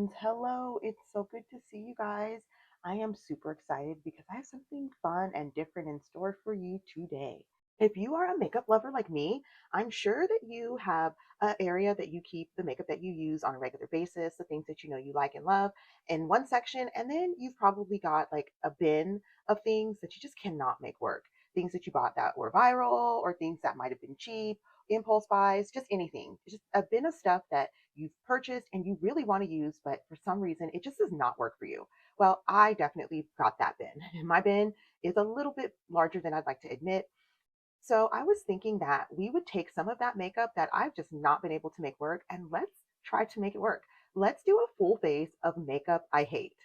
And hello, it's so good to see you guys. I am super excited because I have something fun and different in store for you today. If you are a makeup lover like me, I'm sure that you have an area that you keep the makeup that you use on a regular basis, the things that you know you like and love in one section, and then you've probably got like a bin of things that you just cannot make work. Things that you bought that were viral or things that might have been cheap, impulse buys, just anything. Just a bin of stuff that you've purchased and you really want to use, but for some reason it just does not work for you. Well, I definitely got that bin. My bin is a little bit larger than I'd like to admit. So I was thinking that we would take some of that makeup that I've just not been able to make work and let's try to make it work. Let's do a full face of makeup I hate.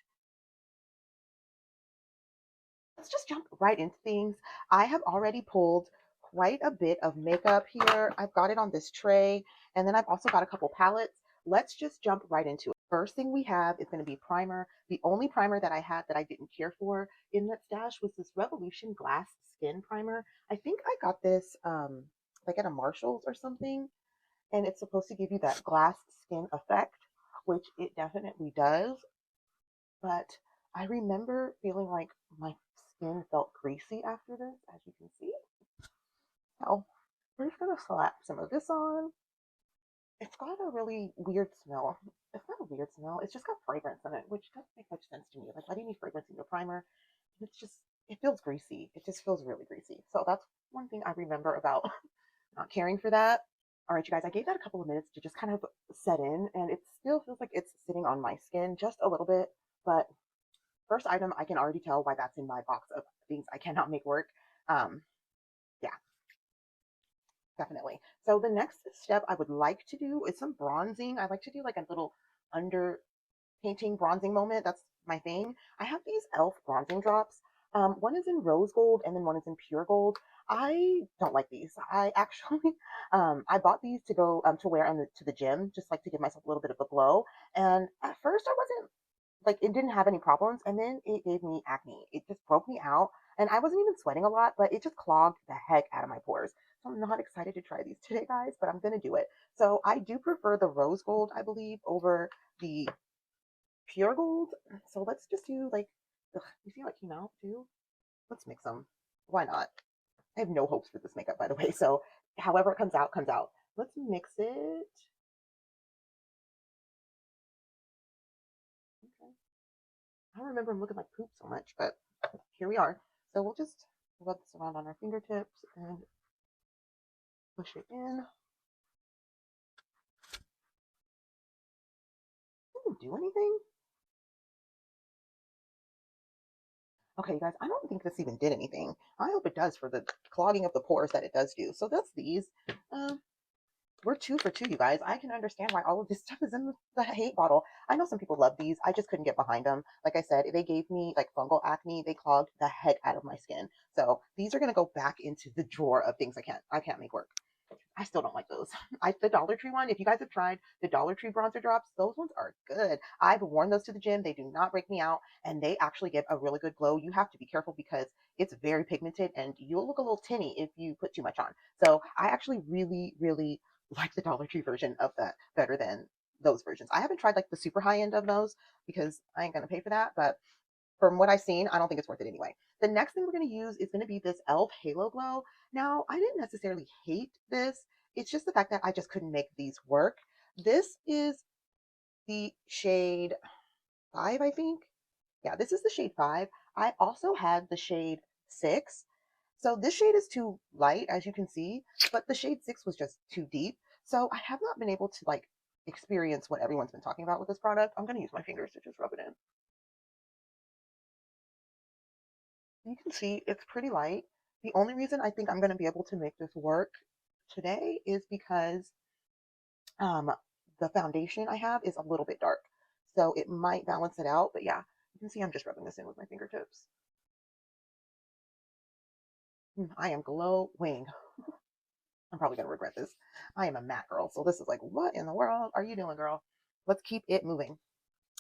Let's just jump right into things. I have already pulled quite a bit of makeup here. I've got it on this tray, and then I've also got a couple palettes. Let's just jump right into it. First thing we have is going to be primer. The only primer that I had that I didn't care for in that stash was this Revolution Glass Skin Primer. I think I got this like at a Marshall's or something, and it's supposed to give you that glass skin effect, which it definitely does. But I remember feeling like my skin felt greasy after this, as you can see. So we're just gonna slap some of this on. It's got a really weird smell. It's not a weird smell, it's just got fragrance in it, which doesn't make much sense to me. Like, why do you need fragrance in your primer? It's just, it feels greasy. It just feels really greasy. So that's one thing I remember about not caring for that. All right, you guys, I gave that a couple of minutes to just kind of set in, and it still feels like it's sitting on my skin just a little bit. But first item, I can already tell why that's in my box of things I cannot make work. Um, yeah, definitely. So the next step I would like to do is some bronzing. I like to do like a little under painting bronzing moment. That's my thing. I have these e.l.f. bronzing drops. One is in rose gold and then one is in pure gold. I don't like these. I actually, I bought these to go to wear to the gym, just like to give myself a little bit of a glow. And at first, I wasn't like it didn't have any problems, and then it gave me acne. It just broke me out, and I wasn't even sweating a lot, but it just clogged the heck out of my pores. So I'm not excited to try these today, guys, but I'm gonna do it. So I do prefer the rose gold, I believe, over the pure gold. So let's just do like, ugh, you see how it came out too? Let's mix them. Why not? I have no hopes for this makeup, by the way. So however it comes out, comes out. Let's mix it. Okay. I don't remember him looking like poop so much, but here we are. So we'll just rub this around on our fingertips and push it in. Didn't do anything. Okay, you guys, I don't think this even did anything. I hope it does for the clogging of the pores that it does do. So that's these. Um, we're two for two, you guys. I can understand why all of this stuff is in the hate bottle. I know some people love these. I just couldn't get behind them. Like I said, they gave me like fungal acne. They clogged the heck out of my skin. So these are gonna go back into the drawer of things I can't make work. I still don't like those. The Dollar Tree one, if you guys have tried the Dollar Tree bronzer drops, those ones are good. I've worn those to the gym. They do not break me out, and they actually give a really good glow. You have to be careful because it's very pigmented and you'll look a little tinny if you put too much on. So I actually really, really like the Dollar Tree version of that better than those versions. I haven't tried like the super high end of those because I ain't gonna pay for that, but from what I've seen, I don't think it's worth it anyway. The next thing we're going to use is going to be this e.l.f. Halo Glow. Now, I didn't necessarily hate this. It's just the fact that I just couldn't make these work. This is the shade 5, I think. Yeah, this is the shade 5. I also had the shade 6. So this shade is too light, as you can see, but the shade 6 was just too deep. So I have not been able to like experience what everyone's been talking about with this product. I'm going to use my fingers to just rub it in. You can see it's pretty light. The only reason I think I'm going to be able to make this work today is because um, the foundation I have is a little bit dark. So it might balance it out. But yeah, you can see I'm just rubbing this in with my fingertips. I am glowing. I'm probably going to regret this. I am a matte girl. So this is like, what in the world are you doing, girl? Let's keep it moving.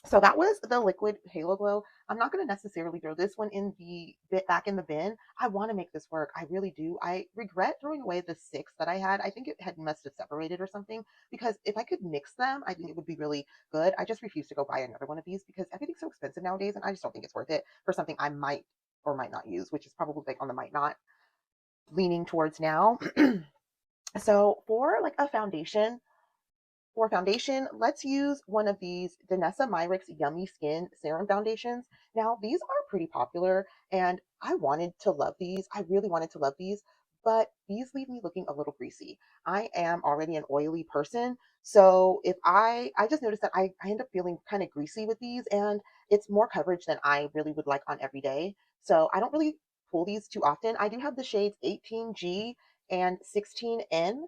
So that was the liquid Halo Glow. I'm not going to necessarily throw this one in the bit back in the bin. I want to make this work. I really do. I regret throwing away the six that I had. I think it had must have separated or something, because if I could mix them, I think it would be really good. I just refuse to go buy another one of these because everything's so expensive nowadays, and I just don't think it's worth it for something I might or might not use, which is probably like on the might not, leaning towards now. So for like a foundation, let's use one of these Danessa Myricks Yummy Skin Serum Foundations. Now, these are pretty popular, and I wanted to love these. I really wanted to love these, but these leave me looking a little greasy. I am already an oily person, so if I just noticed that I end up feeling kind of greasy with these, and it's more coverage than I really would like on every day. So I don't really pull these too often. I do have the shades 18G and 16N,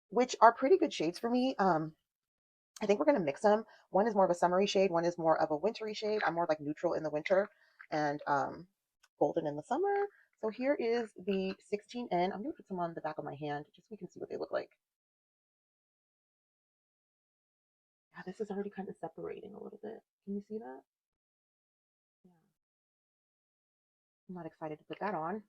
which are pretty good shades for me. I think we're going to mix them. One is more of a summery shade. One is more of a wintry shade. I'm more like neutral in the winter and golden in the summer. So here is the 16N. I'm going to put some on the back of my hand just so we can see what they look like. Yeah, this is already kind of separating a little bit. Can you see that? Yeah. I'm not excited to put that on.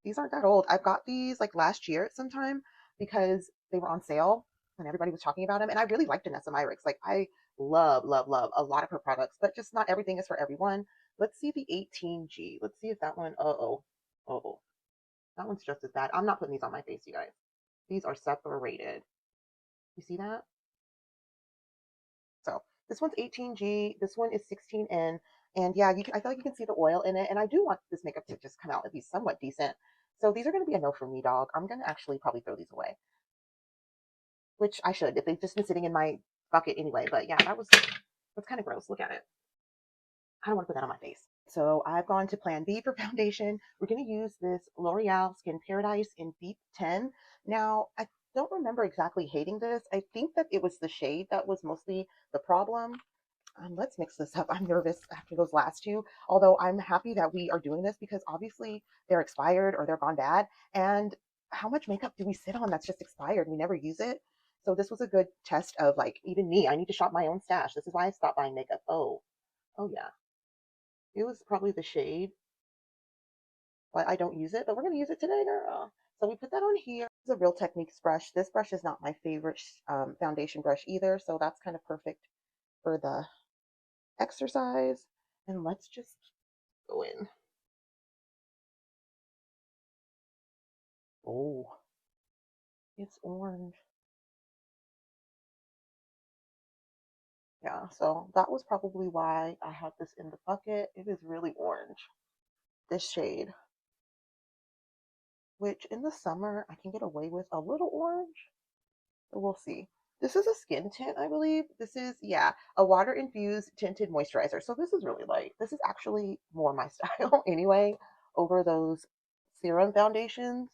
These aren't that old. I've got these like last year at some time because they were on sale and everybody was talking about them. And I really liked Danessa Myricks. Like I love, love, love a lot of her products, but just not everything is for everyone. Let's see the 18G. Let's see if that one, oh, that one's just as bad. I'm not putting these on my face, you guys. These are separated. You see that? So this one's 18G. This one is 16N. And yeah, I feel like you can see the oil in it. And I do want this makeup to just come out at least somewhat decent. So these are going to be a no for me, dog. I'm going to actually probably throw these away, which I should if they've just been sitting in my bucket anyway. But yeah, that's kind of gross. Look at it. I don't want to put that on my face. So I've gone to plan B for foundation. We're going to use this L'Oreal Skin Paradise in Deep 10. Now, I don't remember exactly hating this. I think that it was the shade that was mostly the problem. Let's mix this up. I'm nervous after those last two, although I'm happy that we are doing this because obviously they're expired or they're gone bad. And how much makeup do we sit on that's just expired? We never use it. So this was a good test of like, even me, I need to shop my own stash. This is why I stopped buying makeup. Oh yeah. It was probably the shade, but I don't use it. But we're going to use it today, girl. So we put that on here. This is a Real Techniques brush. This brush is not my favorite foundation brush either. So that's kind of perfect for the exercise. And let's just go in. Oh, it's orange. Yeah, so that was probably why I had this in the bucket. It is really orange, this shade, which in the summer I can get away with a little orange, but we'll see. This is a skin tint, I believe. This is, yeah, a water infused tinted moisturizer. So this is really light. This is actually more my style anyway, over those serum foundations.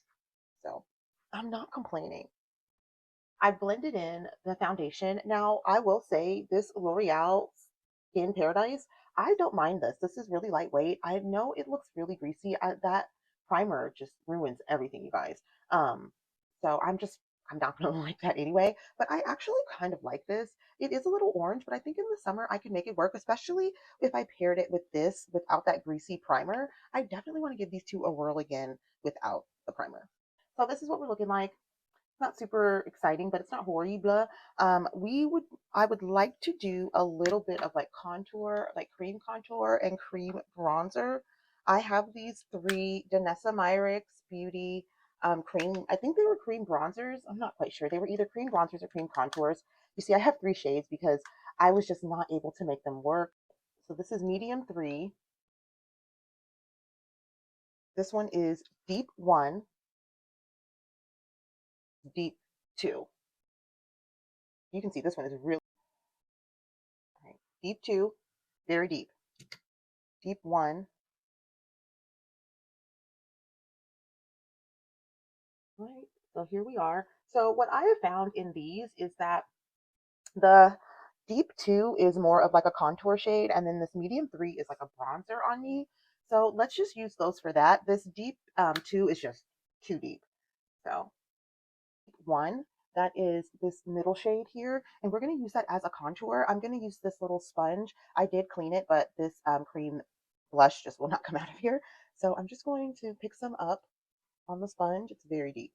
So I'm not complaining. I blended in the foundation. Now, I will say this L'Oreal Skin Paradise, I don't mind this. This is really lightweight. I know it looks really greasy. That primer just ruins everything, you guys. So I'm not gonna like that anyway. But I actually kind of like this. It is a little orange, but I think in the summer I could make it work, especially if I paired it with this without that greasy primer. I definitely want to give these two a whirl again without the primer. So this is what we're looking like. Not super exciting, but it's not horrible. I would like to do a little bit of like contour, like cream contour and cream bronzer. I have these three Danessa Myricks Beauty cream. I think they were cream bronzers. I'm not quite sure. They were either cream bronzers or cream contours. You see, I have three shades because I was just not able to make them work. So this is medium 3. This one is deep 1, deep 2. You can see this one is really right. Deep 2, very deep. Deep 1. Right. So here we are. So what I have found in these is that the deep 2 is more of like a contour shade, and then this medium 3 is like a bronzer on me. So let's just use those for that. This deep 2 is just too deep. So 1, That is this middle shade here. And we're going to use that as a contour. I'm going to use this little sponge. I did clean it, but this cream blush just will not come out of here. So I'm just going to pick some up on the sponge. It's very deep.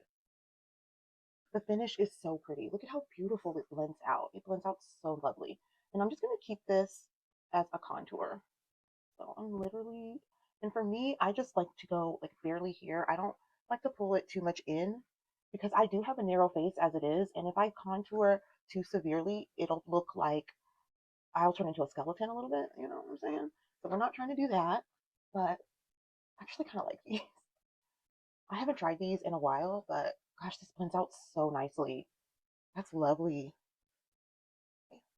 The finish is so pretty. Look at how beautiful it blends out. It blends out so lovely. And I'm just going to keep this as a contour. So I'm literally, and for me, I just like to go like barely here. I don't like to pull it too much in because I do have a narrow face as it is. And if I contour too severely, it'll look like I'll turn into a skeleton a little bit. You know what I'm saying? So we're not trying to do that, but I actually kind of like these. I haven't tried these in a while, but gosh, this blends out so nicely. That's lovely.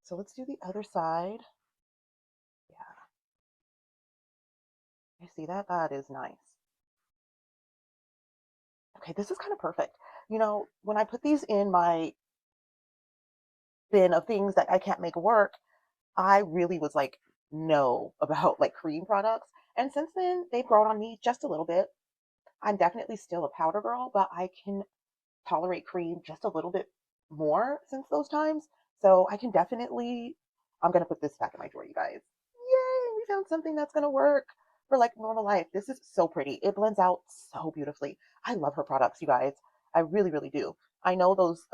So let's do the other side. Yeah, you see that? That is nice. Okay, this is kind of perfect. You know, when I put these in my bin of things that I can't make work, I really was like, no, about like cream products. And since then, they've grown on me just a little bit. I'm definitely still a powder girl, but I can tolerate cream just a little bit more since those times. So I can definitely, I'm going to put this back in my drawer, you guys. Yay, we found something that's going to work for like normal life. This is so pretty. It blends out so beautifully. I love her products, you guys. I really, really do. I know those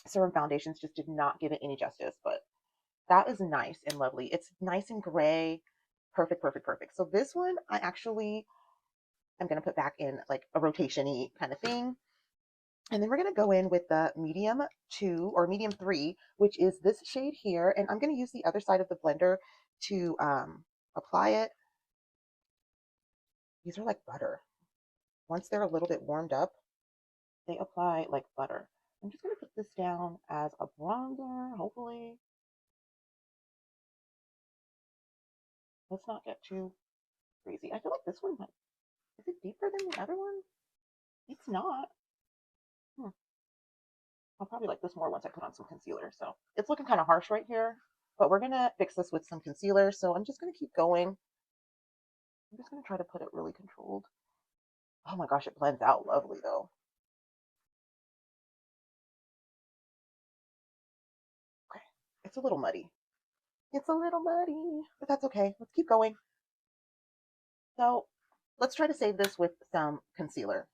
serum foundations just did not give it any justice, but that is nice and lovely. It's nice and gray. Perfect, perfect, perfect. So this one, I actually am going to put back in like a rotation-y kind of thing. And then we're going to go in with the medium 2 or medium 3, which is this shade here. And I'm going to use the other side of the blender to apply it. These are like butter. Once they're a little bit warmed up, they apply like butter. I'm just going to put this down as a bronzer, hopefully. Let's not get too crazy. I feel like this one might, is it deeper than the other one? It's not. I'll probably like this more once I put on some concealer. So it's looking kind of harsh right here, but we're going to fix this with some concealer. So I'm just going to keep going. I'm just going to try to put it really controlled. Oh my gosh, it blends out lovely though. Okay, it's a little muddy. It's a little muddy, but that's okay. Let's keep going. So let's try to save this with some concealer.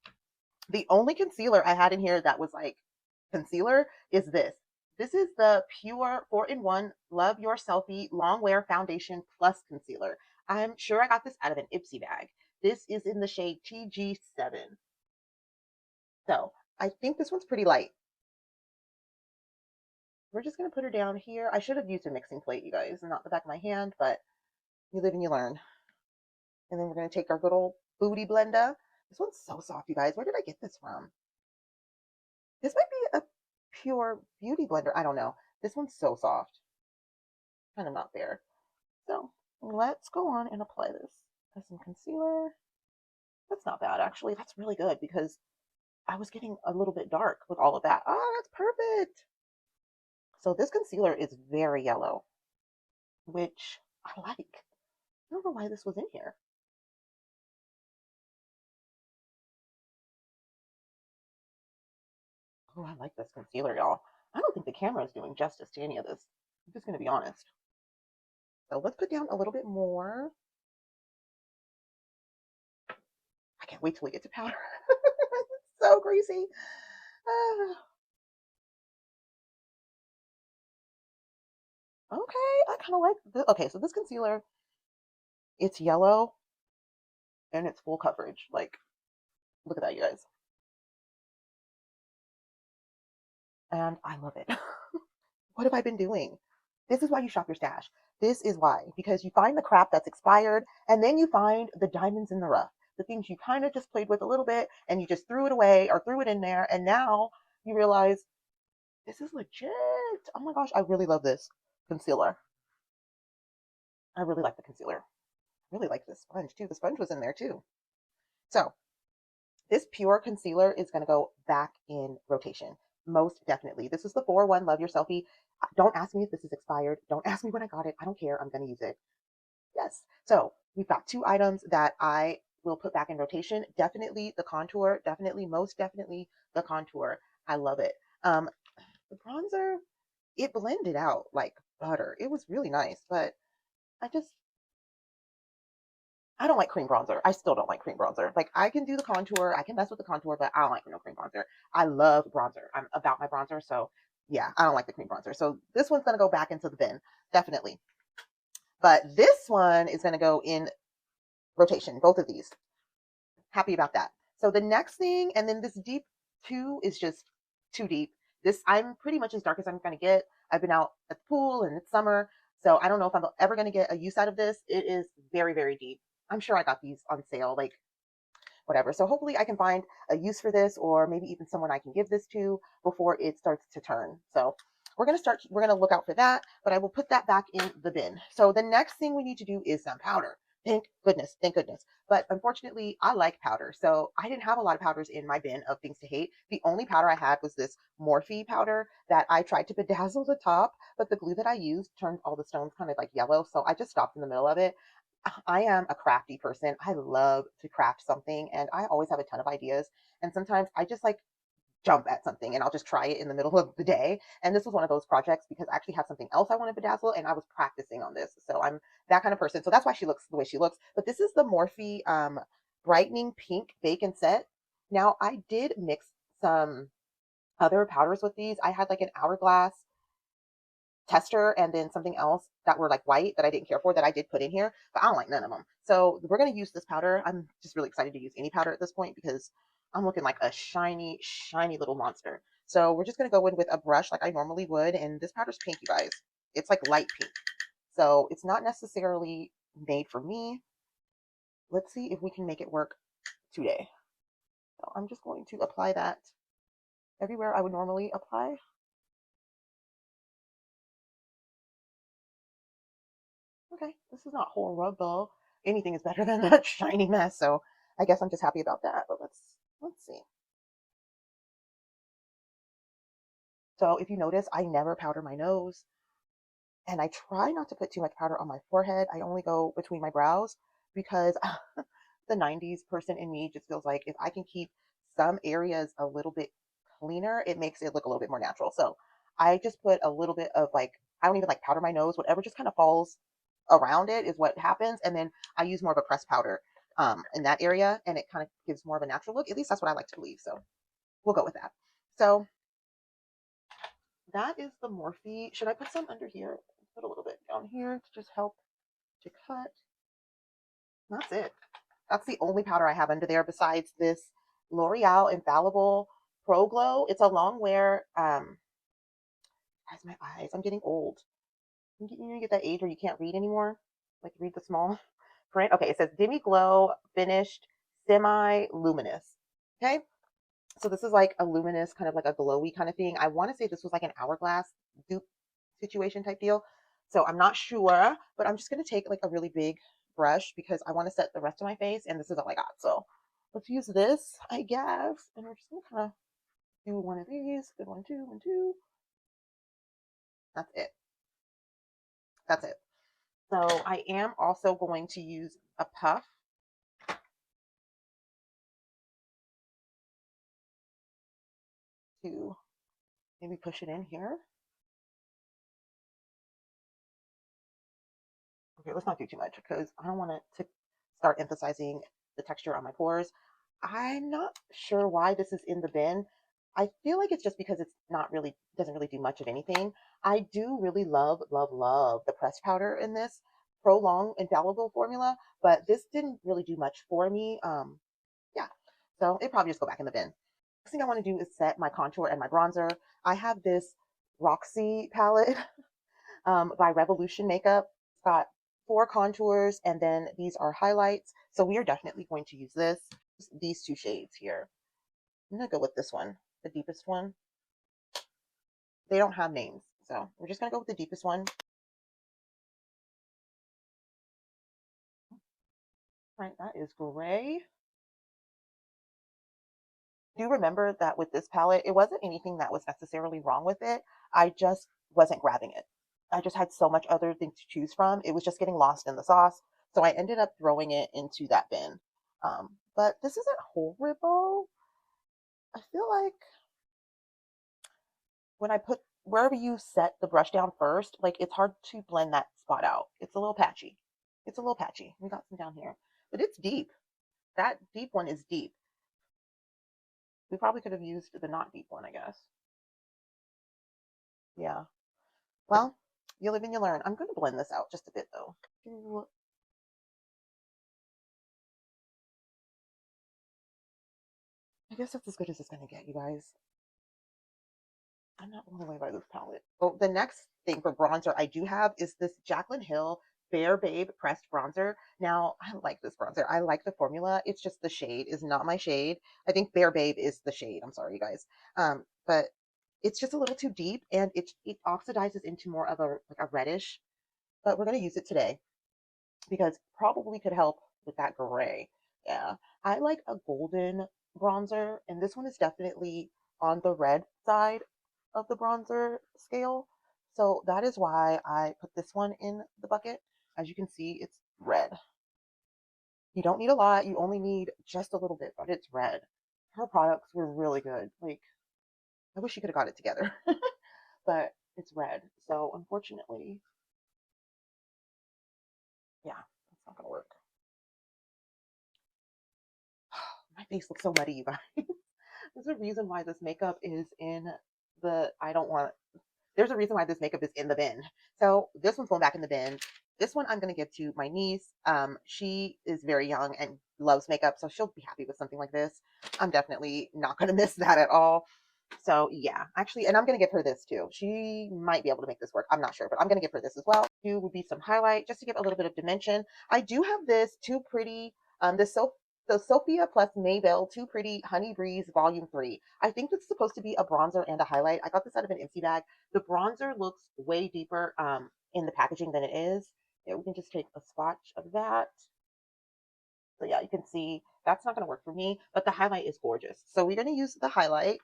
The only concealer I had in here that was like concealer is this. This is the Pure 4-in-1 Love Your Selfie Long Wear Foundation Plus Concealer. I'm sure I got this out of an Ipsy bag. This is in the shade TG7. So I think this one's pretty light. We're just going to put her down here. I should have used a mixing plate, you guys, not the back of my hand, but you live and you learn. And then we're going to take our good old booty blender. This one's so soft, you guys. Where did I get this from? This might be a Pure Beauty blender. I don't know. This one's so soft. Kind of not there. So let's go on and apply this as some concealer. That's not bad, actually. That's really good because I was getting a little bit dark with all of that. Oh, that's perfect. So this concealer is very yellow, which I like. I don't know why this was in here. Oh, I like this concealer, y'all. I don't think the camera is doing justice to any of this. I'm just going to be honest. So let's put down a little bit more. I can't wait till we get to powder. It's so greasy. Okay, I kind of like this. Okay, so this concealer, it's yellow and it's full coverage. Like, look at that, you guys. And I love it. What have I been doing? This is why you shop your stash. This is why, because you find the crap that's expired and then you find the diamonds in the rough, the things you kind of just played with a little bit and you just threw it away or threw it in there. And now you realize this is legit. Oh my gosh, I really love this concealer. I really like the concealer. I really like this sponge too. The sponge was in there too. So this pure concealer is going to go back in rotation. Most definitely. This is the 4-1 Love Your Selfie. Don't ask me if this is expired. Don't ask me when I got it. I don't care. I'm going to use it. Yes. So we've got 2 items that I will put back in rotation. Definitely the contour. Definitely, most definitely the contour. I love it. Um, the bronzer, it blended out like butter. It was really nice, but I just I don't like cream bronzer. I still don't like cream bronzer. Like I can do the contour, I can mess with the contour, but I don't like no cream bronzer. I love bronzer. I'm about my bronzer, so yeah, I don't like the cream bronzer. So this one's gonna go back into the bin, definitely. But this one is gonna go in rotation, both of these. Happy about that. So the next thing, and then this deep two is just too deep. This, I'm pretty much as dark as I'm gonna get. I've been out at the pool and it's summer, so I don't know if I'm ever gonna get a use out of this. It is very, very deep. I'm sure I got these on sale, like whatever. So hopefully I can find a use for this, or maybe even someone I can give this to before it starts to turn. So we're going to look out for that, but I will put that back in the bin. So the next thing we need to do is some powder. Thank goodness, thank goodness. But unfortunately, I like powder. So I didn't have a lot of powders in my bin of things to hate. The only powder I had was this Morphe powder that I tried to bedazzle the top, but the glue that I used turned all the stones kind of like yellow. So I just stopped in the middle of it. I am a crafty person. I love to craft something and I always have a ton of ideas. And sometimes I just like jump at something and I'll just try it in the middle of the day. And this was one of those projects because I actually had something else I wanted to bedazzle and I was practicing on this. So I'm that kind of person. So that's why she looks the way she looks. But this is the Morphe Brightening Pink Bacon Set. Now I did mix some other powders with these. I had like an hourglass tester and then something else that were like white that I didn't care for that I did put in here, but I don't like none of them. So we're going to use this powder. I'm just really excited to use any powder at this point because I'm looking like a shiny, shiny little monster. So we're just going to go in with a brush like I normally would. And this powder's pink, you guys. It's like light pink. So it's not necessarily made for me. Let's see if we can make it work today. So I'm just going to apply that everywhere I would normally apply. Okay, this is not horrible. Anything is better than that shiny mess, so I guess I'm just happy about that. But let's see. So if you notice, I never powder my nose, and I try not to put too much powder on my forehead. I only go between my brows because the 90s person in me just feels like if I can keep some areas a little bit cleaner, it makes it look a little bit more natural. So I just put a little bit of like, I don't even like powder my nose, whatever just kind of falls around it is what happens. And then I use more of a pressed powder in that area and it kind of gives more of a natural look. At least that's what I like to believe. So we'll go with that. So that is the Morphe. Should I put some under here? Put a little bit down here to just help to cut. That's it. That's the only powder I have under there besides this L'Oreal Infallible Pro Glow. It's a long wear. Guys, my eyes. I'm getting old. You get that age where you can't read anymore. Like read the small print. Okay, it says Demi Glow Finished Semi Luminous. Okay, so this is like a luminous, kind of like a glowy kind of thing. I want to say this was like an hourglass dupe situation type deal. So I'm not sure, but I'm just gonna take like a really big brush because I want to set the rest of my face, and this is all I got. So let's use this, I guess, and we're just gonna kind of do one of these. Good, 1, 2, 1, 2. That's it. That's it. So I am also going to use a puff to maybe push it in here. Okay, let's not do too much because I don't want it to start emphasizing the texture on my pores. I'm not sure why this is in the bin. I feel like it's just because it's not really, doesn't really do much of anything. I do really love, love, love the pressed powder in this Prolong Infallible formula, but this didn't really do much for me. Yeah, so it probably just go back in the bin. Next thing I want to do is set my contour and my bronzer. I have this Roxy palette by Revolution Makeup. It's got 4 contours and then these are highlights. So we are definitely going to use these 2 shades here. I'm gonna go with this one, the deepest one. They don't have names, so we're just gonna go with the deepest one. All right, that is gray. Do remember that with this palette, it wasn't anything that was necessarily wrong with it. I just wasn't grabbing it. I just had so much other things to choose from. It was just getting lost in the sauce. So I ended up throwing it into that bin. But this isn't horrible. I feel like when I put wherever you set the brush down first, like it's hard to blend that spot out. It's a little patchy. It's a little patchy. We got some down here, but it's deep. That deep one is deep. We probably could have used the not deep one, I guess. Yeah. Well, you live and you learn. I'm going to blend this out just a bit though. I guess that's as good as it's going to get, you guys. I'm not blown away by this palette. Oh, the next thing for bronzer I do have is this Jaclyn Hill Bare Babe pressed bronzer. Now, I like this bronzer. I like the formula. It's just the shade is not my shade. I think Bare Babe is the shade. I'm sorry, you guys. But it's just a little too deep and it oxidizes into more of a like a reddish. But we're gonna use it today because probably could help with that gray. Yeah, I like a golden bronzer, and this one is definitely on the red side of the bronzer scale. So that is why I put this one in the bucket. As you can see, it's red. You don't need a lot, you only need just a little bit, but it's red. Her products were really good. Like, I wish she could have got it together, but it's red. So unfortunately, yeah, it's not gonna work. My face looks so muddy, you guys. There's a reason why this makeup is in the I don't want there's a reason why this makeup is in the bin. So this one's going back in the bin. This one I'm going to give to my niece. She is very young and loves makeup, so she'll be happy with something like this. I'm definitely not going to miss that at all. So yeah, actually, and I'm going to give her this too. She might be able to make this work. I'm not sure, but I'm going to give her this as well. Two would be some highlight just to give a little bit of dimension. I do have this Too Pretty, the Sophia plus Maybell Too Pretty Honey Breeze Volume 3. I think this is supposed to be a bronzer and a highlight. I got this out of an empty bag. The bronzer looks way deeper in the packaging than it is. Yeah, we can just take a swatch of that. So yeah, you can see that's not going to work for me, but the highlight is gorgeous. So we're going to use the highlight.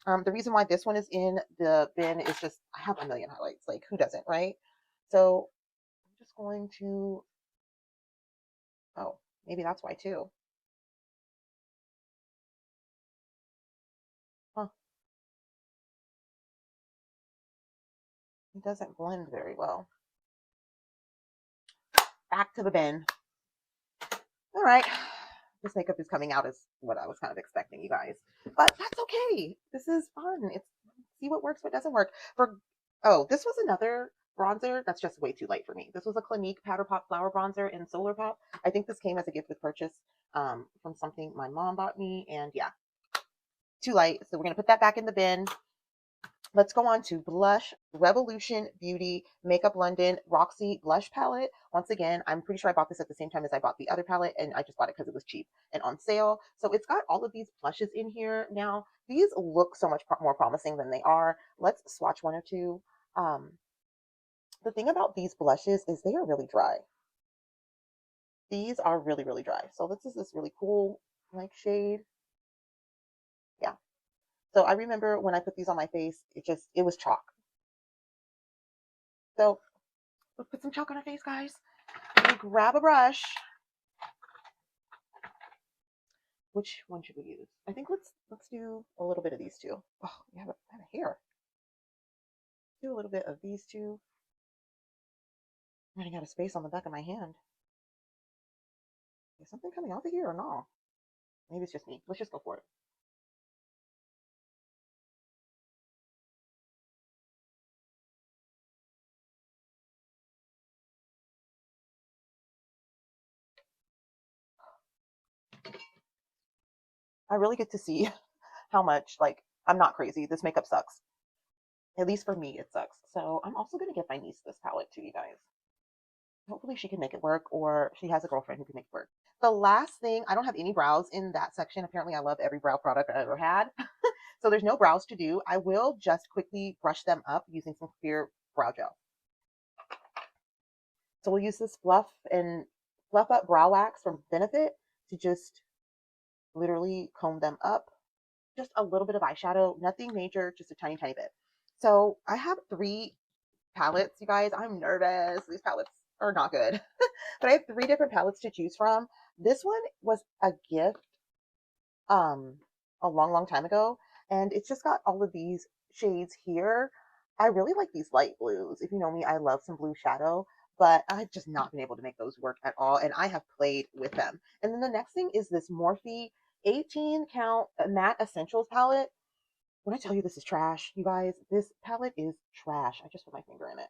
The reason why this one is in the bin is just I have a million highlights. Like who doesn't, right? So I'm just going to, oh, maybe that's why too. Huh, it doesn't blend very well. Back to the bin. All right. This makeup is coming out as what I was kind of expecting, you guys. But that's okay. This is fun. It's see what works, what doesn't work. For oh, this was another bronzer that's just way too light for me. This was a Clinique Powder Pop Flower Bronzer in Solar Pop. I think this came as a gift with purchase from something my mom bought me. And yeah, too light. So we're going to put that back in the bin. Let's go on to blush, Revolution Beauty Makeup London Roxy blush palette. Once again, I'm pretty sure I bought this at the same time as I bought the other palette, and I just bought it because it was cheap and on sale. So it's got all of these blushes in here. Now, these look so much more promising than they are. Let's swatch one or two. The thing about these blushes is they are really dry. These are really, really dry. So this is this really cool like shade. Yeah. So I remember when I put these on my face, it was chalk. So let's put some chalk on our face, guys. And grab a brush. Which one should we use? I think let's do a little bit of these two. Oh, I have a hair. Do a little bit of these two. I'm running out of space on the back of my hand. Is something coming off of here or no? Maybe it's just me. Let's just go for it. I really get to see how much, like, I'm not crazy. This makeup sucks. At least for me, it sucks. So I'm also going to give my niece this palette too, you guys. Hopefully she can make it work, or she has a girlfriend who can make it work. The last thing, I don't have any brows in that section. Apparently I love every brow product I ever had. So there's no brows to do. I will just quickly brush them up using some clear brow gel. So we'll use this fluff up brow wax from Benefit to just literally comb them up. Just a little bit of eyeshadow, nothing major, just a tiny, tiny bit. So I have 3 palettes, you guys. I'm nervous. These palettes are not good. But I have 3 different palettes to choose from. This one was a gift a long, long time ago. And it's just got all of these shades here, I really like these light blues. If you know me, I love some blue shadow, but I've just not been able to make those work at all. And I have played with them. And then the next thing is this Morphe 18 count matte essentials palette. When I tell you this is trash, you guys, this palette is trash. I just put my finger in it.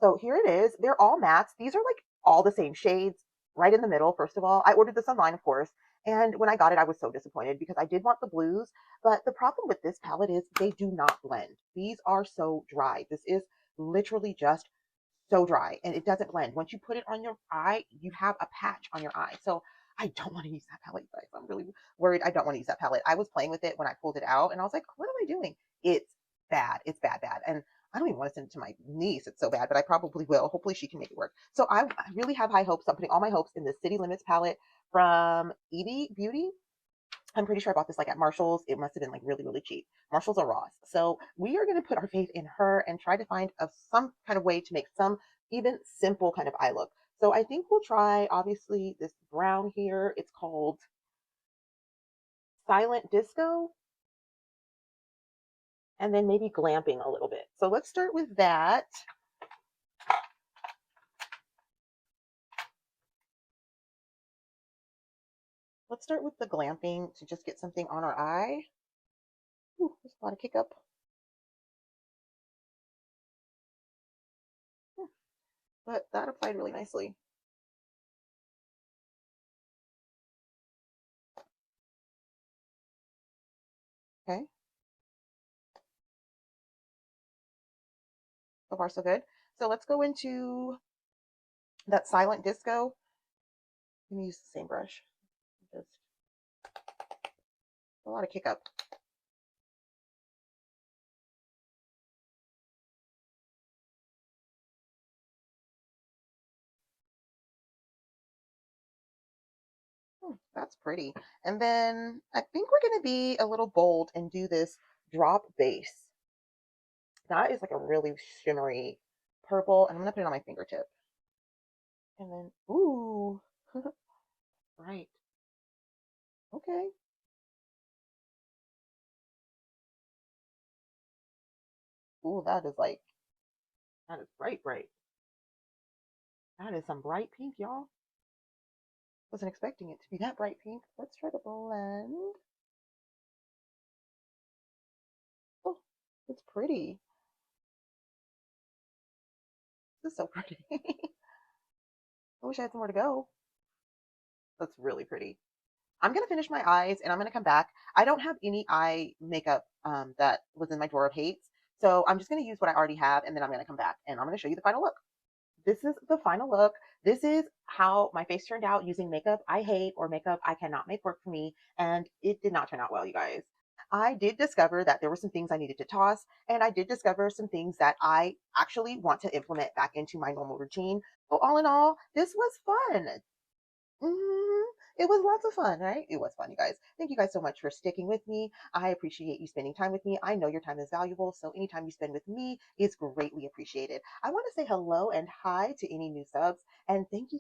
So here it is. They're all mattes. These are like all the same shades right in the middle. First of all, I ordered this online, of course. And when I got it, I was so disappointed because I did want the blues. But the problem with this palette is they do not blend. These are so dry. This is literally just so dry and it doesn't blend. Once you put it on your eye, you have a patch on your eye. So I don't want to use that palette, guys. I'm really worried. I don't want to use that palette. I was playing with it when I pulled it out and I was like, what am I doing? It's bad. It's bad, bad. And I don't even want to send it to my niece. It's so bad, but I probably will. Hopefully she can make it work. So I really have high hopes. I'm putting all my hopes in the City Limits palette from Edie Beauty. I'm pretty sure I bought this like at Marshall's. It must have been like really, really cheap. Marshall's or Ross. So we are going to put our faith in her and try to find some kind of way to make some even simple kind of eye look. So I think we'll try, obviously, this brown here. It's called Silent Disco. And then maybe glamping a little bit. So let's start with that. Let's start with the glamping to just get something on our eye. Ooh, there's a lot of kick up. But that applied really nicely. Okay. So far, so good. So let's go into that Silent Disco. I'm gonna use the same brush. Just a lot of kick up. That's pretty. And then I think we're going to be a little bold and do this drop base. That is like a really shimmery purple. And I'm going to put it on my fingertip. And then, ooh, right. Okay. Ooh, that is bright, bright. That is some bright pink, y'all. Wasn't expecting it to be that bright pink. Let's try to blend. Oh, it's pretty. This is so pretty. I wish I had somewhere to go. That's really pretty. I'm going to finish my eyes and I'm going to come back. I don't have any eye makeup that was in my drawer of hates. So I'm just going to use what I already have and then I'm going to come back and I'm going to show you the final look. This is the final look. This is how my face turned out using makeup I hate or makeup I cannot make work for me. And it did not turn out well, you guys. I did discover that there were some things I needed to toss, and I did discover some things that I actually want to implement back into my normal routine. So, all in all, this was fun. Mhm. It was lots of fun, right? It was fun, you guys. Thank you guys so much for sticking with me. I appreciate you spending time with me. I know your time is valuable, so anytime you spend with me is greatly appreciated. I want to say hello and hi to any new subs, and thank you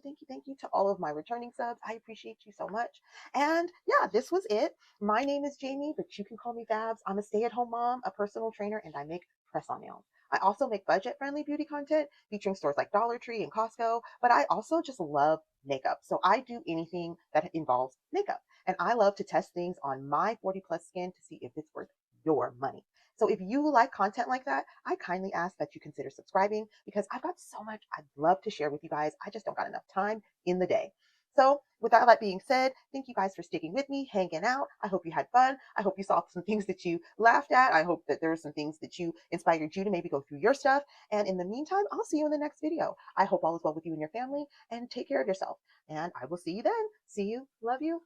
to all of my returning subs. I appreciate you so much. And yeah, this was it. My name is Jamie, but you can call me Fabs. I'm a stay-at-home mom, a personal trainer, and I make press-on nails. I also make budget-friendly beauty content featuring stores like Dollar Tree and Costco, but I also just love makeup. So I do anything that involves makeup. And I love to test things on my 40 plus skin to see if it's worth your money. So if you like content like that, I kindly ask that you consider subscribing because I've got so much I'd love to share with you guys. I just don't got enough time in the day. So, with all that being said, thank you guys for sticking with me, hanging out. I hope you had fun. I hope you saw some things that you laughed at. I hope that there were some things that you inspired you to maybe go through your stuff. And in the meantime, I'll see you in the next video. I hope all is well with you and your family, and take care of yourself. And I will see you then. See you. Love you.